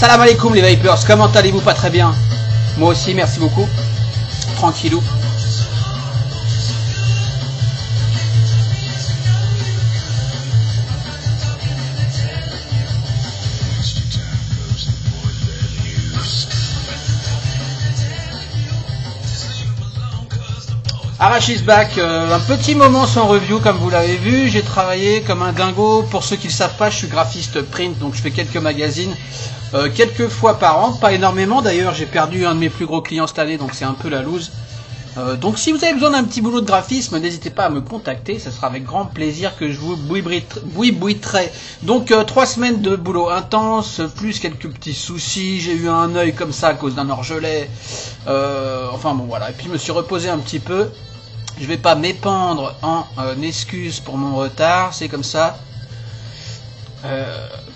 Salam alaikum les Vipers, comment allez-vous? Pas très bien. Moi aussi, merci beaucoup. Tranquillou. Arash is back, un petit moment sans review comme vous l'avez vu, j'ai travaillé comme un dingo, pour ceux qui ne le savent pas je suis graphiste print donc je fais quelques magazines, quelques fois par an, pas énormément d'ailleurs, j'ai perdu un de mes plus gros clients cette année donc c'est un peu la loose. Donc si vous avez besoin d'un petit boulot de graphisme, n'hésitez pas à me contacter, ce sera avec grand plaisir que je vous bouibouiterai. Donc 3 semaines de boulot intense, plus quelques petits soucis, j'ai eu un œil comme ça à cause d'un orgelet, enfin bon voilà, et puis je me suis reposé un petit peu. Je vais pas m'épandre en excuses pour mon retard, c'est comme ça.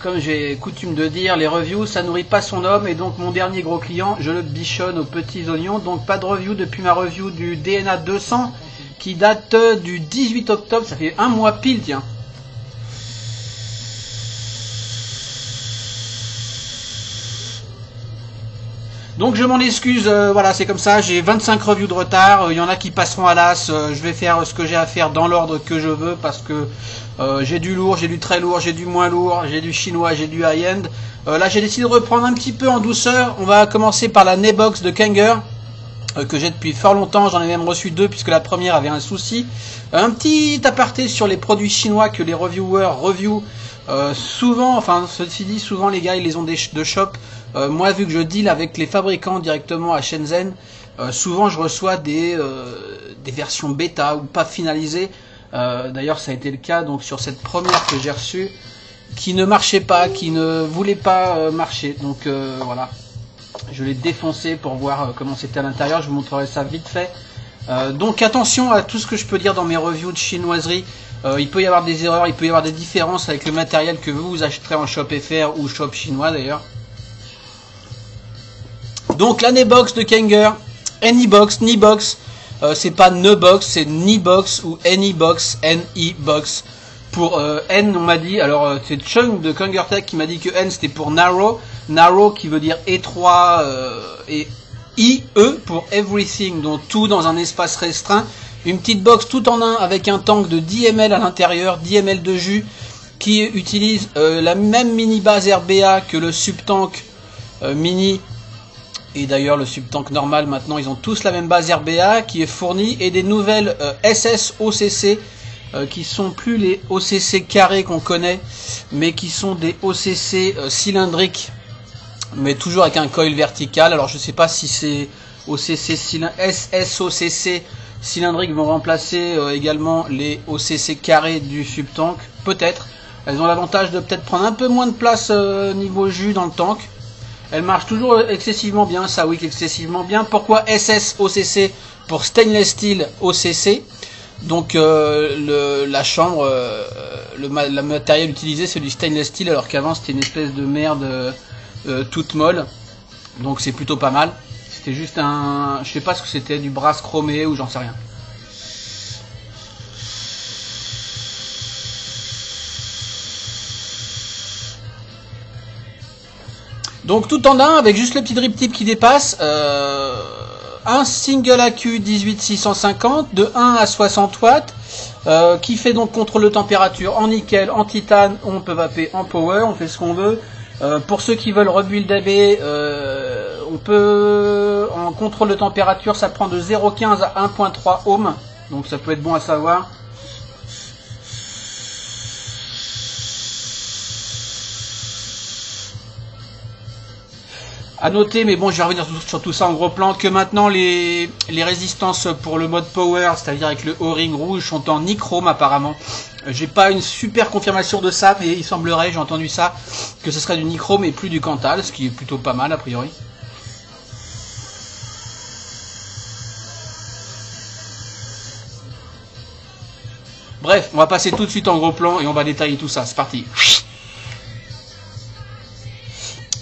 Comme j'ai coutume de dire, les reviews ça nourrit pas son homme et donc mon dernier gros client, je le bichonne aux petits oignons. Donc pas de review depuis ma review du DNA 200 qui date du 18 octobre, ça fait un mois pile tiens. Donc je m'en excuse, voilà c'est comme ça, j'ai 25 reviews de retard, il y en a qui passeront à l'as, je vais faire ce que j'ai à faire dans l'ordre que je veux parce que j'ai du lourd, j'ai du très lourd, j'ai du moins lourd, j'ai du chinois, j'ai du high-end. Là j'ai décidé de reprendre un petit peu en douceur, on va commencer par la Nebox de Kanger, que j'ai depuis fort longtemps, j'en ai même reçu 2 puisque la première avait un souci. Un petit aparté sur les produits chinois que les reviewers reviewent. Souvent, enfin ceci dit, souvent les gars ils les ont de shop. Moi vu que je deal avec les fabricants directement à Shenzhen, souvent je reçois des versions bêta ou pas finalisées. D'ailleurs ça a été le cas donc sur cette première que j'ai reçue, qui ne marchait pas, qui ne voulait pas marcher. Donc voilà, je l'ai défoncé pour voir comment c'était à l'intérieur, je vous montrerai ça vite fait. Donc attention à tout ce que je peux dire dans mes reviews de chinoiserie. Il peut y avoir des erreurs, il peut y avoir des différences avec le matériel que vous achèterez en shop FR ou shop chinois d'ailleurs. Donc la Nebox de Kanger, Anybox, Nibox, c'est pas Nebox, c'est Nibox ou Anybox, N-I-Box. Pour N on m'a dit, alors c'est Chung de KangerTech qui m'a dit que N c'était pour Narrow, Narrow qui veut dire étroit et I-E pour Everything, donc tout dans un espace restreint. Une petite box tout en un avec un tank de 10 ml à l'intérieur, 10 ml de jus, qui utilise la même mini base RBA que le subtank mini. Et d'ailleurs le subtank normal maintenant ils ont tous la même base RBA qui est fournie, et des nouvelles SS-OCC qui sont plus les OCC carrés qu'on connaît mais qui sont des OCC cylindriques mais toujours avec un coil vertical. Alors je sais pas si c'est SS-OCC cylindriques vont remplacer également les OCC carrés du subtank, peut-être. Elles ont l'avantage de peut-être prendre un peu moins de place niveau jus dans le tank. Elle marche toujours excessivement bien, ça oui, excessivement bien. Pourquoi SS-OCC pour Stainless Steel OCC? Donc la chambre, le matériel utilisé c'est du stainless steel alors qu'avant c'était une espèce de merde toute molle. Donc c'est plutôt pas mal. C'était juste un, je sais pas ce que c'était, du brass chromé ou j'en sais rien. Donc tout en un avec juste le petit drip tip qui dépasse, un single AQ 18650 de 1 à 60 watts qui fait donc contrôle de température en nickel, en titane, on peut vaper en power, on fait ce qu'on veut. Pour ceux qui veulent rebuilder, on peut en contrôle de température ça prend de 0,15 à 1,3 ohms, donc ça peut être bon à savoir. À noter, mais bon, je vais revenir sur tout ça en gros plan, que maintenant les résistances pour le mode power, c'est-à-dire avec le O-ring rouge, sont en nichrome apparemment. J'ai pas une super confirmation de ça, mais il semblerait, j'ai entendu ça, que ce serait du nichrome et plus du Cantal, ce qui est plutôt pas mal a priori. Bref, on va passer tout de suite en gros plan et on va détailler tout ça. C'est parti.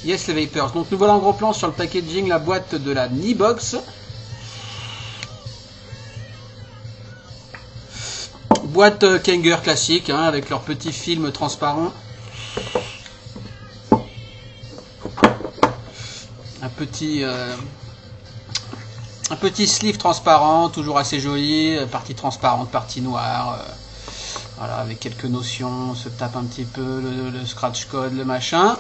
Yes les Vapers. Donc nous voilà en gros plan sur le packaging, la boîte de la Nibox. Boîte Kanger classique, hein, avec leur petit film transparent. Un petit sleeve transparent, toujours assez joli, partie transparente, partie noire. Voilà, avec quelques notions, on se tape un petit peu le scratch code, le machin.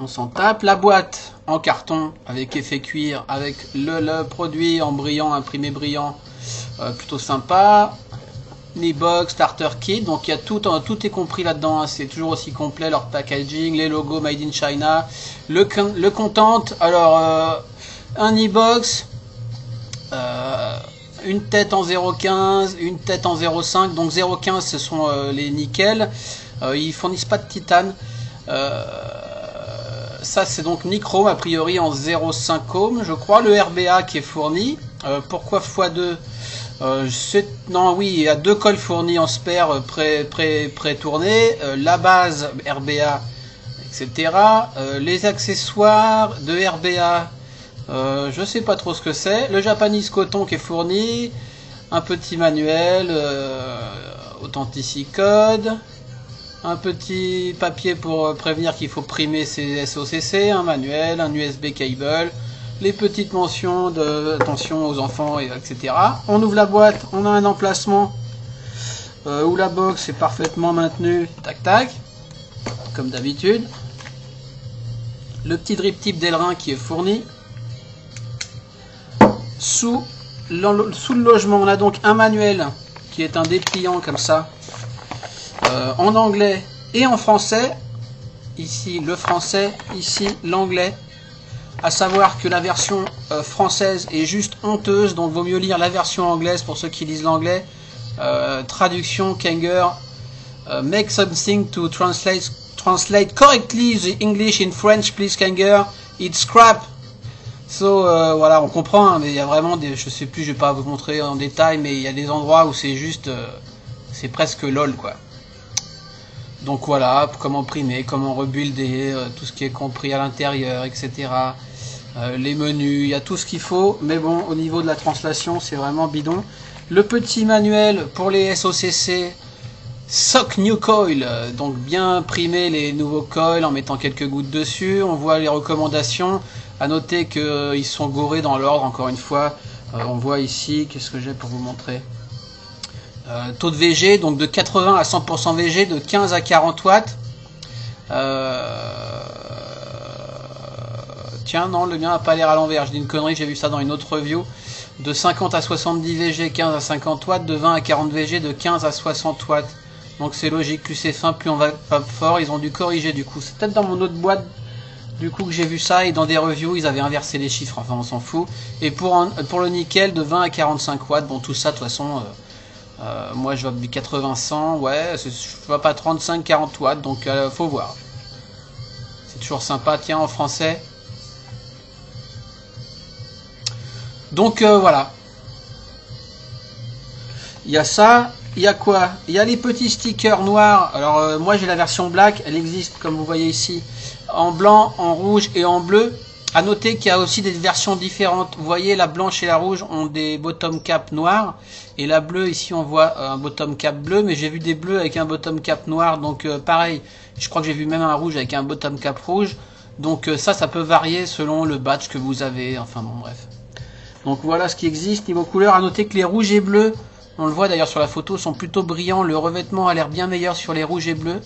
On s'en tape. La boîte en carton avec effet cuir, avec le produit en brillant, imprimé brillant, plutôt sympa. Nibox, starter kit, donc il y a tout est compris là-dedans, hein. C'est toujours aussi complet, leur packaging, les logos made in China, le content. Alors un Nibox, une tête en 0,15, une tête en 0,5, donc 0,15 ce sont les nickels, ils fournissent pas de titane. Ça c'est donc nichrome a priori en 0,5 ohm je crois, le RBA qui est fourni. Pourquoi x2? Non, oui, il y a 2 cols fournis en spare pré-tournés, la base RBA, etc. Les accessoires de RBA, je sais pas trop ce que c'est. Le Japanese coton qui est fourni, un petit manuel, Authenticity, un petit papier pour prévenir qu'il faut primer ses SOCC, un manuel, un USB cable, les petites mentions de attention aux enfants, etc. On ouvre la boîte, on a un emplacement où la box est parfaitement maintenue, tac tac, comme d'habitude. Le petit drip tip d'Elrin qui est fourni. Sous le logement, on a donc un manuel qui est un dépliant comme ça, en anglais et en français. Ici le français, ici l'anglais. À savoir que la version française est juste honteuse, donc vaut mieux lire la version anglaise pour ceux qui lisent l'anglais. Traduction Kanger, make something to translate correctly the English in French, please Kanger. It's crap. So voilà, on comprend, hein, mais il y a vraiment des, je sais plus, je vais pas vous montrer en détail, mais il y a des endroits où c'est juste, c'est presque lol quoi. Donc voilà, comment primer, comment rebuilder, tout ce qui est compris à l'intérieur, etc. Les menus, il y a tout ce qu'il faut, mais bon, au niveau de la translation, c'est vraiment bidon. Le petit manuel pour les SOCC, Sock New Coil, donc bien primer les nouveaux coils en mettant quelques gouttes dessus. On voit les recommandations, à noter qu'ils sont gorés dans l'ordre, encore une fois. On voit ici, qu'est-ce que j'ai pour vous montrer ? Taux de VG, donc de 80 à 100% VG, de 15 à 40 watts. Tiens, non, le mien n'a pas l'air à l'envers, je dis une connerie, j'ai vu ça dans une autre review. De 50 à 70 VG, 15 à 50 watts, de 20 à 40 VG, de 15 à 60 watts. Donc c'est logique, plus c'est fin, plus on va pas fort, ils ont dû corriger du coup. C'est peut-être dans mon autre boîte, du coup, que j'ai vu ça, et dans des reviews, ils avaient inversé les chiffres, enfin on s'en fout. Et pour le nickel, de 20 à 45 watts, bon tout ça, de toute façon... moi je vois du 80-100, ouais, je vois pas 35-40 watts, donc faut voir. C'est toujours sympa, tiens, en français. Donc voilà. Il y a ça, il y a quoi? Il y a les petits stickers noirs. Alors moi j'ai la version black, elle existe comme vous voyez ici, en blanc, en rouge et en bleu. À noter qu'il y a aussi des versions différentes. Vous voyez, la blanche et la rouge ont des bottom cap noirs. Et la bleue, ici, on voit un bottom cap bleu. Mais j'ai vu des bleus avec un bottom cap noir. Donc, pareil, je crois que j'ai vu même un rouge avec un bottom cap rouge. Donc, ça peut varier selon le badge que vous avez. Enfin, bon, bref. Donc, voilà ce qui existe. Niveau couleur, à noter que les rouges et bleus, on le voit d'ailleurs sur la photo, sont plutôt brillants. Le revêtement a l'air bien meilleur sur les rouges et bleus.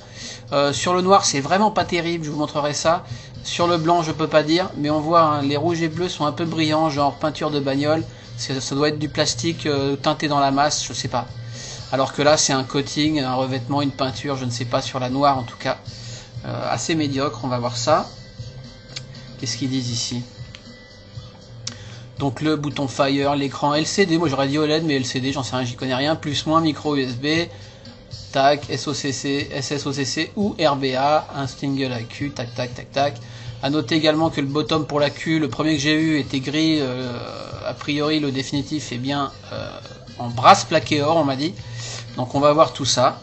Sur le noir, c'est vraiment pas terrible. Je vous montrerai ça. Sur le blanc, je peux pas dire, mais on voit hein, les rouges et bleus sont un peu brillants, genre peinture de bagnole. Ça doit être du plastique teinté dans la masse, je sais pas. Alors que là, c'est un coating, un revêtement, une peinture, je ne sais pas, sur la noire en tout cas. Assez médiocre, on va voir ça. Qu'est-ce qu'ils disent ici? Donc le bouton Fire, l'écran LCD, moi j'aurais dit OLED, mais LCD, j'en sais rien, j'y connais rien. Plus moins micro USB, tac, SOCC, SSOCC ou RBA, un single AQ, tac tac tac tac. A noter également que le bottom pour l'AQ, le premier que j'ai eu était gris, a priori le définitif est bien en brasse plaqué or, on m'a dit. Donc on va voir tout ça.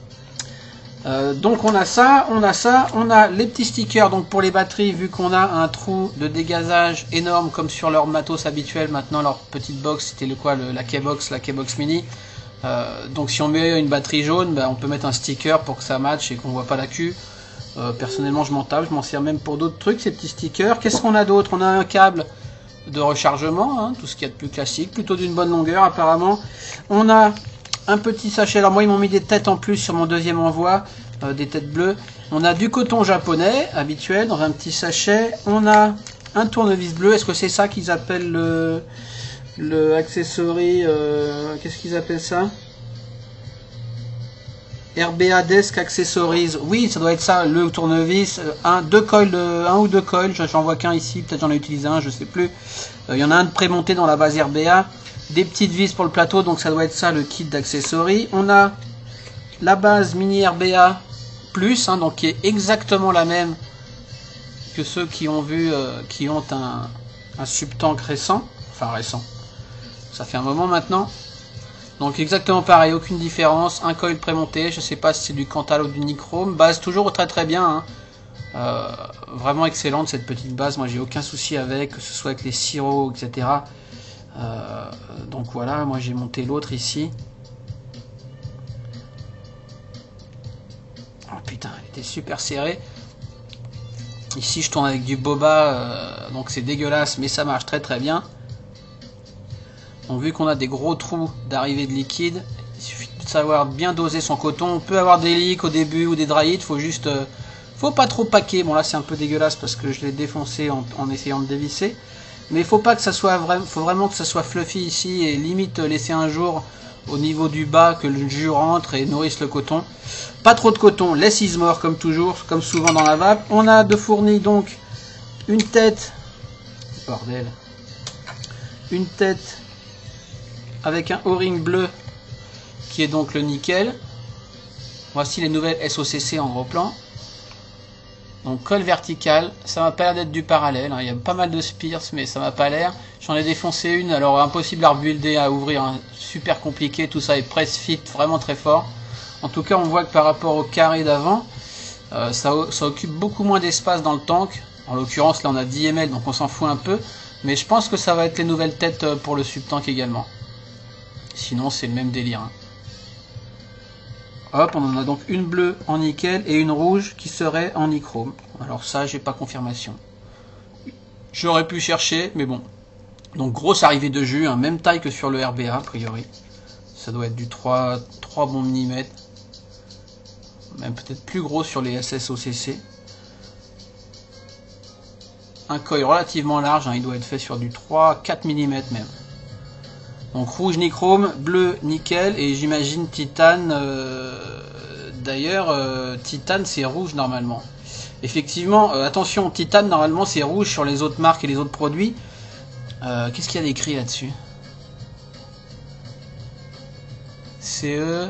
Donc on a ça, on a les petits stickers donc pour les batteries, vu qu'on a un trou de dégazage énorme comme sur leur matos habituel. Maintenant leur petite box, c'était le quoi, la Keybox mini. Donc si on met une batterie jaune, ben, on peut mettre un sticker pour que ça matche et qu'on voit pas la queue. Personnellement je m'en tape, je m'en sers même pour d'autres trucs ces petits stickers. Qu'est-ce qu'on a d'autre? On a un câble de rechargement, hein, tout ce qu'il y a de plus classique, plutôt d'une bonne longueur apparemment. On a un petit sachet, alors moi ils m'ont mis des têtes en plus sur mon deuxième envoi, des têtes bleues. On a du coton japonais habituel dans un petit sachet. On a un tournevis bleu, est-ce que c'est ça qu'ils appellent le accessory, qu'est-ce qu'ils appellent ça? RBA Desk Accessories, oui ça doit être ça, le tournevis, un ou deux coils, j'en vois qu'un ici, peut-être j'en ai utilisé un, je sais plus. Il y en a un de prémonté dans la base RBA. Des petites vis pour le plateau, donc ça doit être ça le kit d'accessories. On a la base mini RBA plus, hein, donc qui est exactement la même que ceux qui ont vu, qui ont un subtank récent, enfin récent, ça fait un moment maintenant. Donc exactement pareil, aucune différence, un coil prémonté, je sais pas si c'est du Cantal ou du Nichrome, base toujours très très bien, hein. Vraiment excellente cette petite base, moi j'ai aucun souci avec, que ce soit avec les sirops, etc. Donc voilà, moi j'ai monté l'autre ici. Oh putain, elle était super serrée. Ici je tourne avec du boba, donc c'est dégueulasse, mais ça marche très très bien. Donc vu qu'on a des gros trous d'arrivée de liquide, il suffit de savoir bien doser son coton. On peut avoir des leaks au début ou des dry it, faut juste, faut pas trop paquer. Bon là c'est un peu dégueulasse parce que je l'ai défoncé en essayant de dévisser. Mais il faut pas que ça soit faut vraiment que ça soit fluffy ici et limite laisser un jour au niveau du bas que le jus rentre et nourrisse le coton. Pas trop de coton, less is more comme toujours, comme souvent dans la vape. On a de fourni donc une tête, bordel, une tête avec un O-ring bleu qui est donc le nickel. Voici les nouvelles SOCC en gros plan. Donc colle verticale, ça m'a pas l'air d'être du parallèle, hein. Il y a pas mal de spears mais ça m'a pas l'air. J'en ai défoncé une, alors impossible à rebuilder, à ouvrir, hein. Super compliqué, tout ça est press fit, vraiment très fort. En tout cas on voit que par rapport au carré d'avant, ça occupe beaucoup moins d'espace dans le tank. En l'occurrence là on a 10 ml donc on s'en fout un peu. Mais je pense que ça va être les nouvelles têtes pour le subtank également. Sinon c'est le même délire, hein. Hop, on en a donc une bleue en nickel et une rouge qui serait en nichrome. Alors ça, j'ai pas confirmation. J'aurais pu chercher, mais bon. Donc grosse arrivée de jus, hein, même taille que sur le RBA a priori. Ça doit être du 3 bons millimètres. Même peut-être plus gros sur les SSOCC. Un coil relativement large, hein, il doit être fait sur du 3-4 mm même. Donc rouge nichrome, bleu nickel et j'imagine titane. D'ailleurs, titane c'est rouge normalement. Effectivement, attention, titane normalement c'est rouge sur les autres marques et les autres produits. Qu'est-ce qu'il y a d'écrit là-dessus? CE.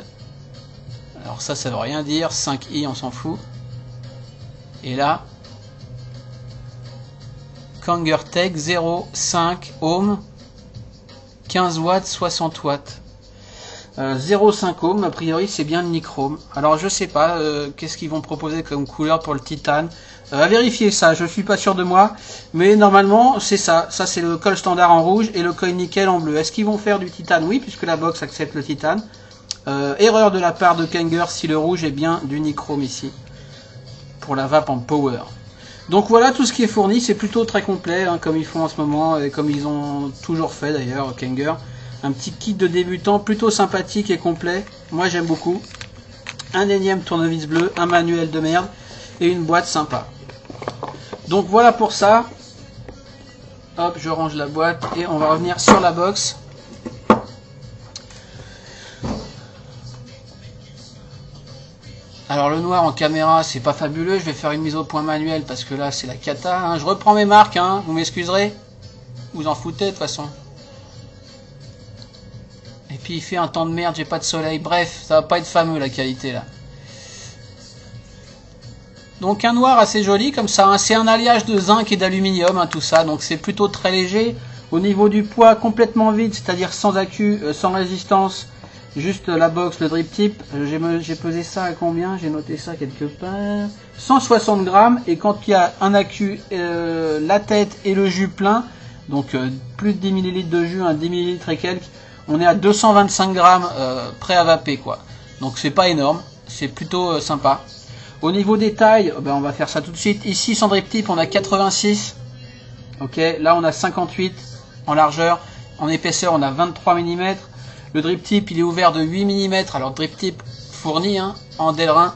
Alors ça veut rien dire. 5i, on s'en fout. Et là, Kangertech 0,5 ohm. 15 watts, 60 watts. 0,5 ohm, a priori c'est bien le nichrome. Alors je sais pas, qu'est-ce qu'ils vont proposer comme couleur pour le titane. À vérifier ça, je suis pas sûr de moi. Mais normalement c'est ça. Ça c'est le coil standard en rouge et le coil nickel en bleu. Est-ce qu'ils vont faire du titane? Oui, puisque la box accepte le titane. Erreur de la part de Kanger si le rouge est bien du nichrome ici. Pour la vape en power. Donc voilà tout ce qui est fourni, c'est plutôt très complet, hein, comme ils font en ce moment, et comme ils ont toujours fait d'ailleurs, Kanger. Un petit kit de débutant plutôt sympathique et complet, moi j'aime beaucoup. Un énième tournevis bleu, un manuel de merde, et une boîte sympa. Donc voilà pour ça. Hop, je range la boîte, et on va revenir sur la box. Alors le noir en caméra c'est pas fabuleux, je vais faire une mise au point manuelle parce que là c'est la cata, hein. Je reprends mes marques, hein. Vous m'excuserez, vous en foutez de toute façon. Et puis il fait un temps de merde, j'ai pas de soleil, bref, ça va pas être fameux la qualité là. Donc un noir assez joli comme ça, hein. C'est un alliage de zinc et d'aluminium, hein, tout ça, donc c'est plutôt très léger. Au niveau du poids complètement vide, c'est-à-dire sans accu, sans résistance, juste la box, le drip tip. J'ai pesé ça à combien? J'ai noté ça quelque part. 160 grammes, et quand il y a un accu, la tête et le jus plein, donc plus de 10 ml de jus, 10 ml et quelques, on est à 225 grammes prêt à vaper quoi. Donc c'est pas énorme, c'est plutôt sympa. Au niveau des tailles, ben on va faire ça tout de suite. Ici sans drip tip on a 86. Ok, là on a 58 en largeur. En épaisseur on a 23 mm. Le drip tip il est ouvert de 8 mm. Alors drip tip fourni hein, en Delrin.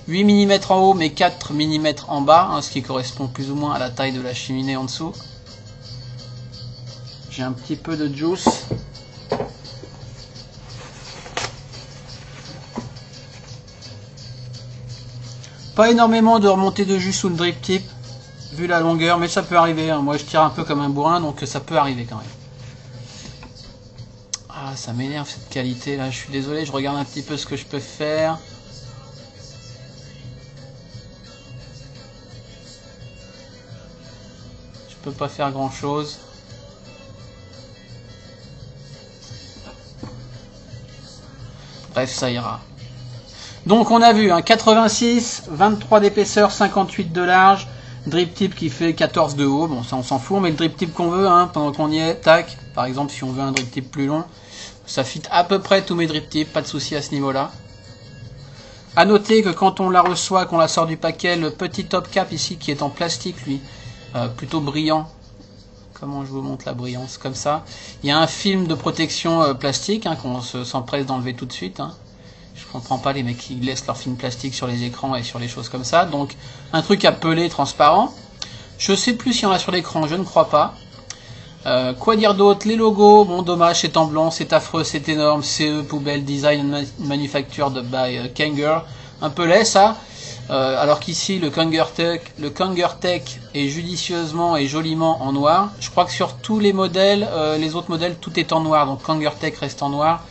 8 mm en haut mais 4 mm en bas, hein, ce qui correspond plus ou moins à la taille de la cheminée en dessous. J'ai un petit peu de juice. Pas énormément de remontée de jus sous le drip tip, vu la longueur, mais ça peut arriver. Hein. Moi je tire un peu comme un bourrin, donc ça peut arriver quand même. Ah, ça m'énerve cette qualité là, je suis désolé, je regarde un petit peu ce que je peux faire. Je peux pas faire grand chose. Bref, ça ira. Donc on a vu un 86, 23 d'épaisseur, 58 de large, drip tip qui fait 14 de haut, bon ça on s'en fout, mais le drip tip qu'on veut, hein, pendant qu'on y est, tac, par exemple si on veut un drip tip plus long, ça fit à peu près tous mes drip tips, pas de souci à ce niveau-là. A noter que quand on la reçoit, qu'on la sort du paquet, le petit top cap ici qui est en plastique lui, plutôt brillant, comment je vous montre la brillance, comme ça, il y a un film de protection plastique, hein, qu'on s'empresse d'enlever tout de suite, hein. Je comprends pas les mecs qui laissent leur film plastique sur les écrans et sur les choses comme ça. Donc un truc à peler transparent. Je sais plus s'il y en a sur l'écran, je ne crois pas. Quoi dire d'autre? Les logos, bon dommage, c'est en blanc, c'est affreux, c'est énorme. CE poubelle design manufactured by Kanger. Un peu laid ça. Alors qu'ici le Kanger Tech est judicieusement et joliment en noir. Je crois que sur tous les modèles, les autres modèles, tout est en noir. Donc Kanger Tech reste en noir.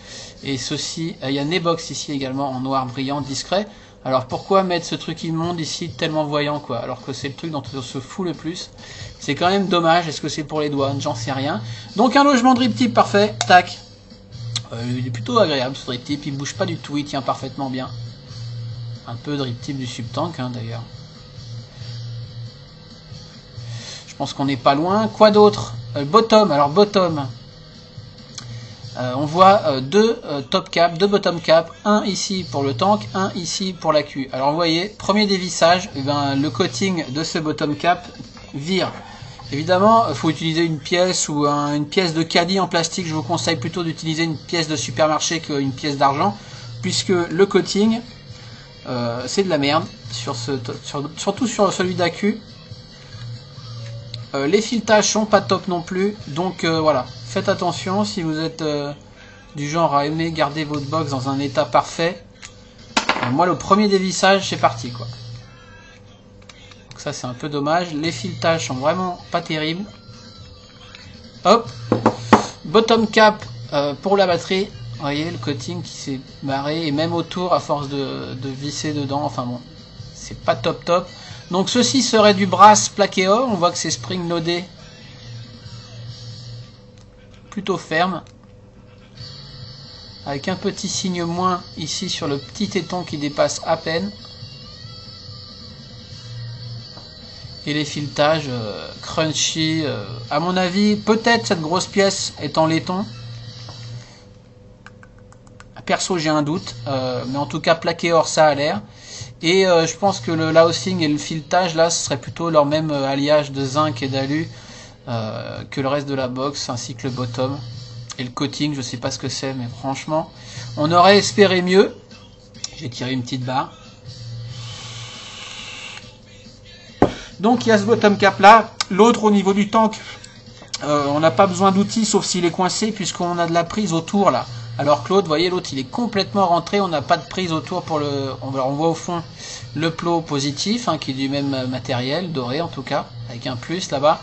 Et ceci, il y a Nebox ici également en noir brillant, discret. Alors pourquoi mettre ce truc immonde ici tellement voyant quoi, alors que c'est le truc dont on se fout le plus. C'est quand même dommage, est-ce que c'est pour les douanes, j'en sais rien. Donc un logement drip tip parfait, tac. Il est plutôt agréable ce drip tip, il bouge pas du tout, il tient parfaitement bien. Un peu drip tip du Subtank hein, d'ailleurs. Je pense qu'on n'est pas loin. Quoi d'autre? Bottom, alors bottom. On voit deux top cap, deux bottom cap, un ici pour le tank, un ici pour la Q. Alors vous voyez, premier dévissage, eh ben, le coating de ce bottom cap vire. Évidemment, il faut utiliser une pièce ou une pièce de caddie en plastique. Je vous conseille plutôt d'utiliser une pièce de supermarché qu'une pièce d'argent, puisque le coating, c'est de la merde, surtout sur celui d'AQ. Les filetages sont pas top non plus, donc voilà. Faites attention si vous êtes du genre à aimer garder votre box dans un état parfait. Moi le premier dévissage c'est parti quoi. Donc ça c'est un peu dommage. Les filetages sont vraiment pas terribles. Hop. Bottom cap pour la batterie. Vous voyez le coating qui s'est barré. Et même autour à force de visser dedans. Enfin bon. C'est pas top top. Donc ceci serait du brass plaqué or. On voit que c'est spring loadé. Plutôt ferme, avec un petit signe moins ici sur le petit téton qui dépasse à peine, et les filetages crunchy, à mon avis peut-être cette grosse pièce est en laiton, perso j'ai un doute, mais en tout cas plaqué or ça a l'air, et je pense que le housing et le filetage là ce serait plutôt leur même alliage de zinc et d'alu que le reste de la box, ainsi que le bottom et le coating. Je sais pas ce que c'est, mais franchement on aurait espéré mieux. J'ai tiré une petite barre. Donc il y a ce bottom cap là. L'autre au niveau du tank, on n'a pas besoin d'outils sauf s'il est coincé, puisqu'on a de la prise autour là. Alors que l'autre, vous voyez, l'autre il est complètement rentré, on n'a pas de prise autour pour le... On voit au fond le plot positif, hein, qui est du même matériel, doré en tout cas, avec un plus là-bas.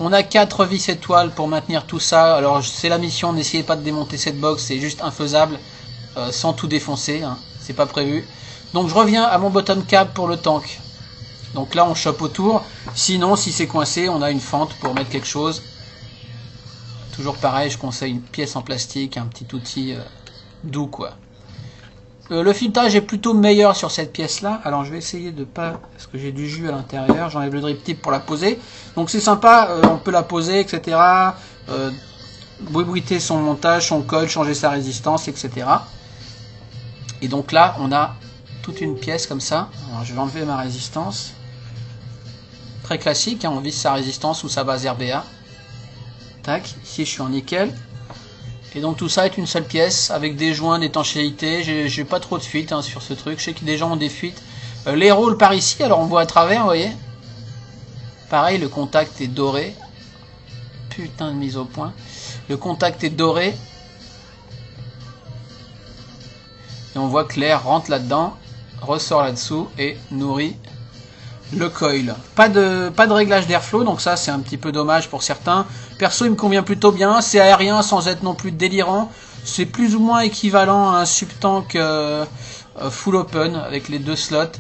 On a 4 vis étoiles pour maintenir tout ça. Alors c'est la mission, n'essayez pas de démonter cette box, c'est juste infaisable, sans tout défoncer, hein, c'est pas prévu. Donc je reviens à mon bottom cap pour le tank. Donc là on chope autour, sinon si c'est coincé, on a une fente pour mettre quelque chose. Toujours pareil, je conseille une pièce en plastique, un petit outil doux quoi. Le filetage est plutôt meilleur sur cette pièce là. Alors je vais essayer de pas, parce que j'ai du jus à l'intérieur, j'enlève le drip tip pour la poser. Donc c'est sympa, on peut la poser, etc. Bruiter son montage, son col, changer sa résistance, etc. Et donc là on a toute une pièce comme ça. Alors je vais enlever ma résistance. Très classique, hein, on vise sa résistance ou sa base RBA. Tac, ici je suis en nickel. Et donc tout ça est une seule pièce avec des joints d'étanchéité. J'ai pas trop de fuites hein, sur ce truc. Je sais que des gens ont des fuites. Les rôles par ici, alors on voit à travers, vous voyez. Pareil, le contact est doré. Putain de mise au point. Le contact est doré. Et on voit que l'air rentre là-dedans, ressort là-dessous et nourrit le coil. Pas de réglage d'airflow, donc ça c'est un petit peu dommage pour certains. Perso il me convient plutôt bien, c'est aérien sans être non plus délirant. C'est plus ou moins équivalent à un subtank full open avec les 2 slots.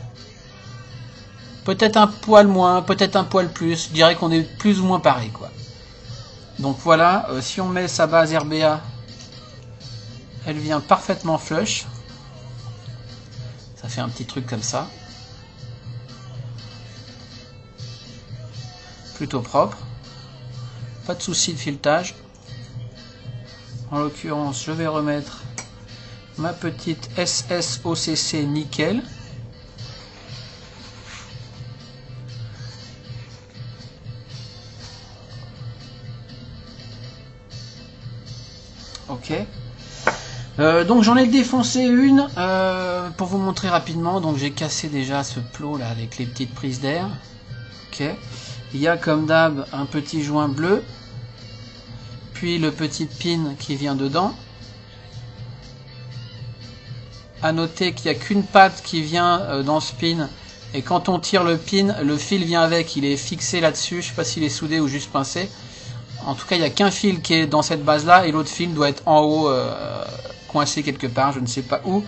Peut-être un poil moins, peut-être un poil plus. Je dirais qu'on est plus ou moins pareil quoi. Donc voilà, si on met sa base RBA, elle vient parfaitement flush. Ça fait un petit truc comme ça. Plutôt propre. Pas de souci de filetage. En l'occurrence, je vais remettre ma petite SSOCC nickel. Ok. Donc j'en ai défoncé une pour vous montrer rapidement. Donc j'ai cassé déjà ce plot là avec les petites prises d'air. Ok. Il y a comme d'hab un petit joint bleu, puis le petit pin qui vient dedans. À noter qu'il n'y a qu'une patte qui vient dans ce pin, et quand on tire le pin, le fil vient avec, il est fixé là-dessus. Je ne sais pas s'il est soudé ou juste pincé. En tout cas, il n'y a qu'un fil qui est dans cette base-là, et l'autre fil doit être en haut, coincé quelque part, je ne sais pas où.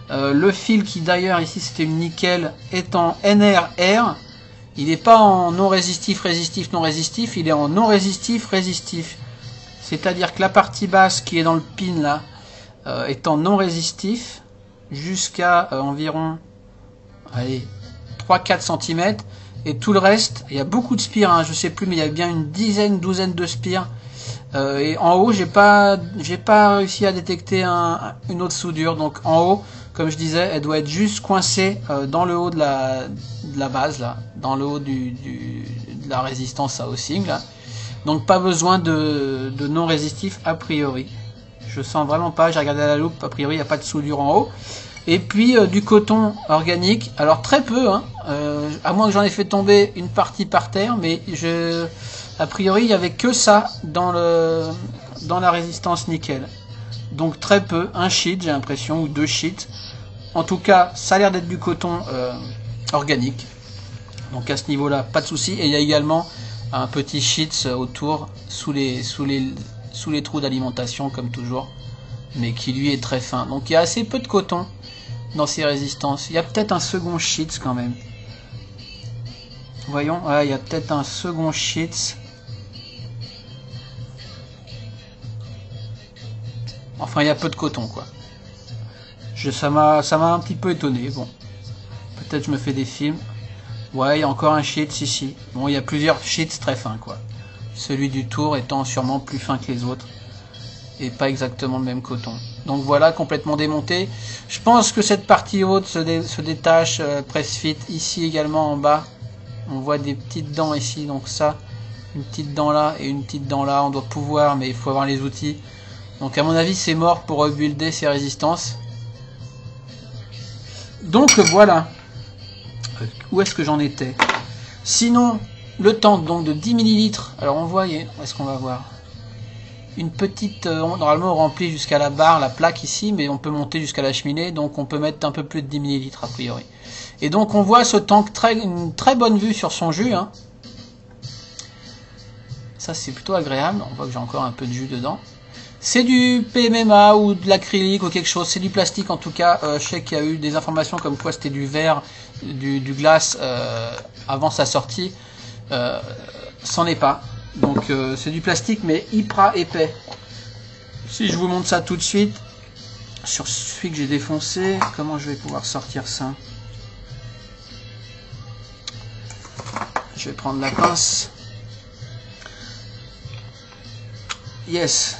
Le fil qui d'ailleurs, ici c'était une nickel, est en NRR. Il n'est pas en non résistif, résistif, non résistif, il est en non résistif, résistif. C'est-à-dire que la partie basse qui est dans le pin là est en non résistif jusqu'à environ 3-4 cm. Et tout le reste, il y a beaucoup de spires, hein, je sais plus, mais il y a bien une douzaine de spires. Et en haut, j'ai pas réussi à détecter une autre soudure. Donc en haut, comme je disais, elle doit être juste coincée dans le haut de la base, là, dans le haut de la résistance à housing, là. Donc pas besoin de non résistif a priori. Je sens vraiment pas, j'ai regardé à la loupe, a priori il n'y a pas de soudure en haut. Et puis du coton organique, alors très peu, hein, à moins que j'en ai fait tomber une partie par terre, mais a priori il n'y avait que ça dans la résistance nickel. Donc très peu, un sheet j'ai l'impression, ou 2 sheets. En tout cas, ça a l'air d'être du coton organique. Donc à ce niveau-là, pas de souci. Et il y a également un petit sheet autour, sous les trous d'alimentation, comme toujours, mais qui lui est très fin. Donc il y a assez peu de coton dans ces résistances. Il y a peut-être un second sheet quand même. Voyons, ouais, il y a peut-être un second sheet. Enfin, il y a peu de coton, quoi. Ça m'a un petit peu étonné. Bon, peut-être je me fais des films. Ouais, il y a encore un sheet, si. Bon, il y a plusieurs sheets très fins, quoi. Celui du tour étant sûrement plus fin que les autres. Et pas exactement le même coton. Donc voilà, complètement démonté. Je pense que cette partie haute se détache, press fit. Ici également en bas, on voit des petites dents ici. Donc ça, une petite dent là et une petite dent là. On doit pouvoir, mais il faut avoir les outils. Donc à mon avis, c'est mort pour rebuilder ces résistances. Donc voilà. Où est-ce que j'en étais? Sinon, le tank donc de 10 ml. Alors on voit, où est-ce qu'on va voir? une petite... normalement on remplit jusqu'à la barre, la plaque ici, mais on peut monter jusqu'à la cheminée, donc on peut mettre un peu plus de 10 ml a priori. Et donc on voit ce tank, une très bonne vue sur son jus. Hein. Ça c'est plutôt agréable, on voit que j'ai encore un peu de jus dedans. C'est du PMMA ou de l'acrylique ou quelque chose, c'est du plastique en tout cas. Je sais qu'il y a eu des informations comme quoi c'était du verre, du glace avant sa sortie. C'en est pas. Donc c'est du plastique mais hyper épais. Si je vous montre ça tout de suite, sur celui que j'ai défoncé, comment je vais pouvoir sortir ça? Je vais prendre la pince. Yes.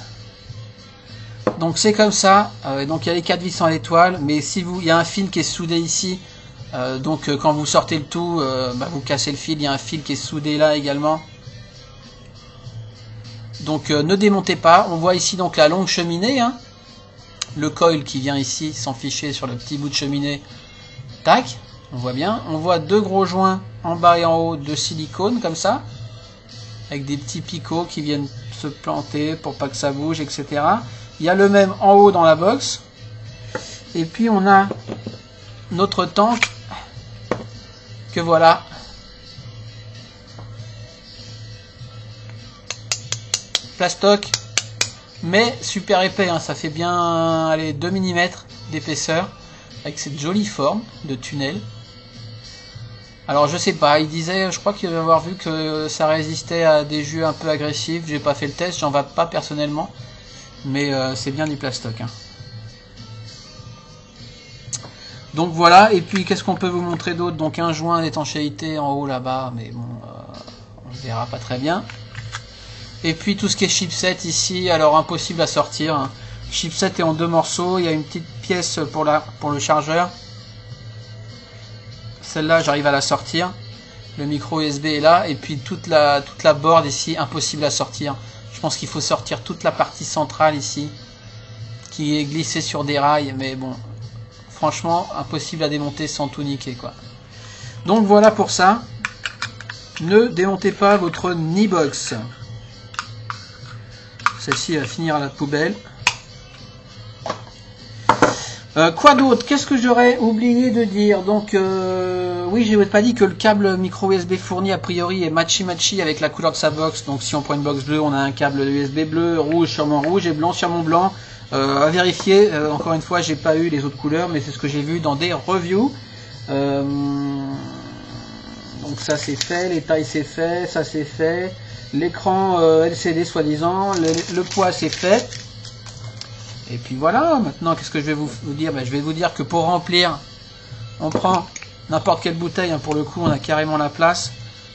Donc c'est comme ça. Donc il y a les 4 vis en étoile, mais si vous, il y a un fil qui est soudé ici. Donc quand vous sortez le tout, vous cassez le fil. Il y a un fil qui est soudé là également. Donc ne démontez pas. On voit ici donc la longue cheminée, hein. Le coil qui vient ici s'enficher sur le petit bout de cheminée. Tac, on voit bien. On voit 2 gros joints en bas et en haut de silicone comme ça, avec des petits picots qui viennent se planter pour pas que ça bouge, etc. Il y a le même en haut dans la box. Et puis on a notre tank que voilà. Plastoc, mais super épais, hein, ça fait bien allez, 2 mm d'épaisseur, avec cette jolie forme de tunnel. Alors je sais pas, il disait, je crois qu'il devait avoir vu que ça résistait à des jus un peu agressifs, j'ai pas fait le test, j'en vais pas personnellement, mais c'est bien du plastoc. Hein. Donc voilà, et puis qu'est-ce qu'on peut vous montrer d'autre? Donc un joint d'étanchéité en haut là-bas, mais bon, on verra pas très bien. Et puis tout ce qui est chipset ici, alors impossible à sortir. Hein. Chipset est en 2 morceaux, il y a une petite pièce pour le chargeur. Celle-là, j'arrive à la sortir. Le micro USB est là, et puis toute la board ici, impossible à sortir. Je pense qu'il faut sortir toute la partie centrale ici, qui est glissée sur des rails, mais bon, franchement, impossible à démonter sans tout niquer, quoi. Donc voilà pour ça. Ne démontez pas votre Nibox. Celle-ci va finir à la poubelle. Quoi d'autre? Qu'est-ce que j'aurais oublié de dire? Donc, oui, j'ai pas dit que le câble micro USB fourni a priori est matchy avec la couleur de sa box. Donc, si on prend une box bleue, on a un câble USB bleu, rouge sur mon rouge et blanc sur mon blanc. À vérifier. Encore une fois, j'ai pas eu les autres couleurs, mais c'est ce que j'ai vu dans des reviews. Donc ça c'est fait, les tailles c'est fait, ça c'est fait. L'écran LCD soi-disant, le poids c'est fait. Et puis voilà, maintenant qu'est-ce que je vais vous dire? Je vais vous dire que pour remplir, on prend n'importe quelle bouteille, hein, pour le coup on a carrément la place.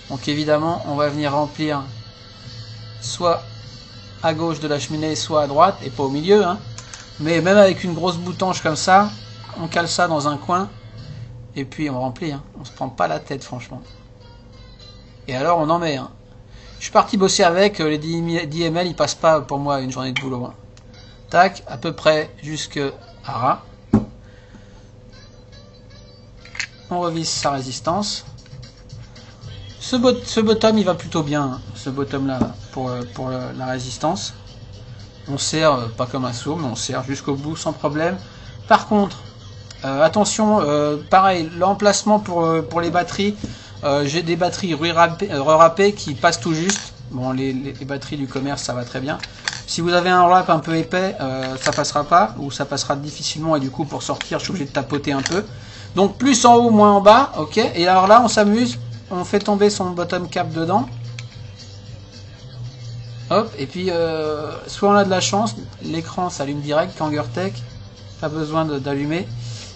Donc évidemment on va venir remplir soit à gauche de la cheminée, soit à droite, et pas au milieu. Hein. Mais même avec une grosse boutanche comme ça, on cale ça dans un coin, et puis on remplit. Hein. On se prend pas la tête franchement. Et alors on en met. Hein. Je suis parti bosser avec, les 10 ml, ils passent pas pour moi une journée de boulot. Hein. Tac, à peu près jusque à ras. On revisse sa résistance. Ce bottom, il va plutôt bien, hein, ce bottom là, pour la résistance. On serre, pas comme un seau, mais on serre jusqu'au bout sans problème. Par contre, attention, pareil, l'emplacement pour les batteries. J'ai des batteries rerapées qui passent tout juste. Bon, les batteries du commerce, ça va très bien. Si vous avez un wrap un peu épais, ça passera pas, ou ça passera difficilement, et du coup, pour sortir, je suis obligé de tapoter un peu. Donc, plus en haut, moins en bas, ok. Et alors là, on s'amuse, on fait tomber son bottom cap dedans. Hop, et puis, soit on a de la chance, l'écran s'allume direct, Kangertech, pas besoin d'allumer.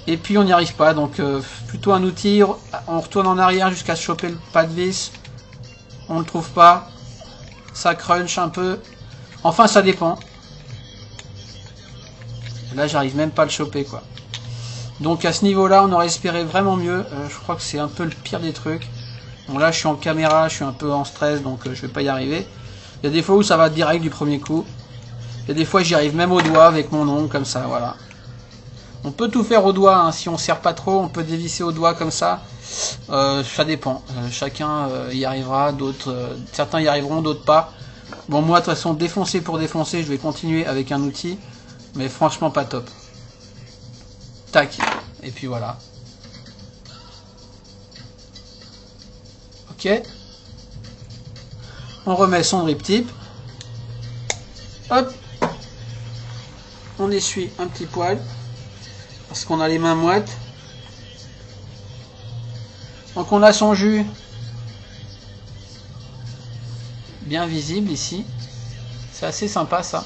Et puis on n'y arrive pas, donc plutôt un outil, on retourne en arrière jusqu'à choper le pas de vis, on le trouve pas, ça crunch un peu, enfin ça dépend. Là j'arrive même pas à le choper quoi. Donc à ce niveau là on aurait espéré vraiment mieux, je crois que c'est un peu le pire des trucs. Bon là je suis en caméra, je suis un peu en stress donc je vais pas y arriver. Il y a des fois où ça va direct du premier coup, il y a des fois j'y arrive même au doigt avec mon ongle comme ça, voilà. On peut tout faire au doigt, hein. Si on serre pas trop, on peut dévisser au doigt comme ça. Ça dépend. Chacun y arrivera, d'autres, certains y arriveront, d'autres pas. Bon, moi, de toute façon, défoncer pour défoncer, je vais continuer avec un outil. Mais franchement, pas top. Tac. Et puis voilà. Ok. On remet son drip tip. Hop. On essuie un petit poil. Parce qu'on a les mains moites. Donc on a son jus. Bien visible ici. C'est assez sympa ça.